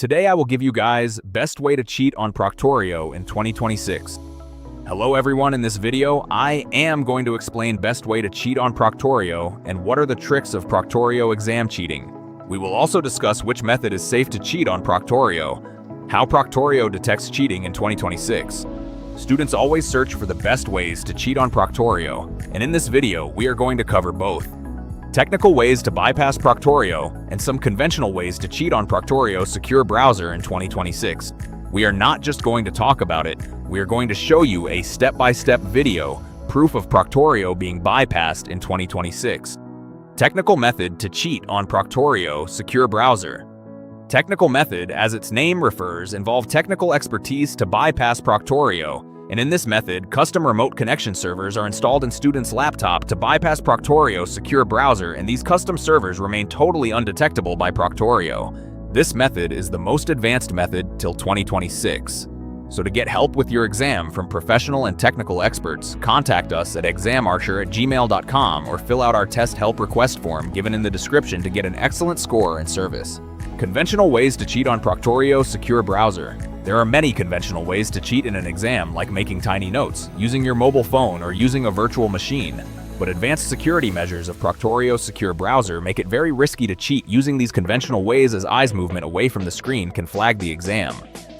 Today I will give you guys best way to cheat on Proctorio in 2026. Hello everyone, in this video I am going to explain best way to cheat on Proctorio and what are the tricks of Proctorio exam cheating. We will also discuss which method is safe to cheat on Proctorio, how Proctorio detects cheating in 2026. Students always search for the best ways to cheat on Proctorio, and in this video we are going to cover both. Technical ways to bypass Proctorio, and some conventional ways to cheat on Proctorio's secure browser in 2026. We are not just going to talk about it, we are going to show you a step-by-step video, proof of Proctorio being bypassed in 2026. Technical method to cheat on Proctorio secure browser. Technical method, as its name refers, involve technical expertise to bypass Proctorio. And in this method, custom remote connection servers are installed in students' laptop to bypass Proctorio's secure browser, and these custom servers remain totally undetectable by Proctorio. This method is the most advanced method till 2026. So to get help with your exam from professional and technical experts, contact us at examarcher@gmail.com or fill out our test help request form given in the description to get an excellent score and service. Conventional ways to cheat on Proctorio's secure browser. There are many conventional ways to cheat in an exam, like making tiny notes, using your mobile phone, or using a virtual machine. But advanced security measures of Proctorio's secure browser make it very risky to cheat using these conventional ways, as eyes movement away from the screen can flag the exam.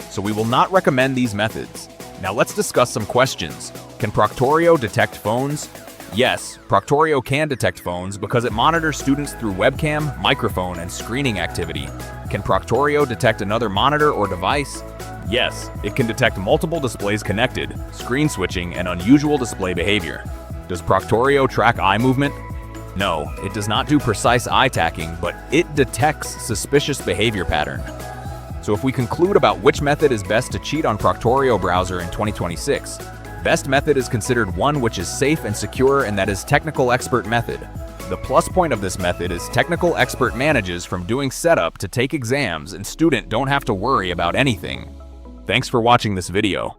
So we will not recommend these methods. Now let's discuss some questions. Can Proctorio detect phones? Yes, Proctorio can detect phones because it monitors students through webcam, microphone, and screening activity. Can Proctorio detect another monitor or device? Yes, it can detect multiple displays connected, screen switching, and unusual display behavior. Does Proctorio track eye movement? No, it does not do precise eye tracking, but it detects suspicious behavior pattern. So if we conclude about which method is best to cheat on Proctorio browser in 2026, best method is considered one which is safe and secure, and that is technical expert method. The plus point of this method is technical expert manages from doing setup to take exams, and student don't have to worry about anything. Thanks for watching this video.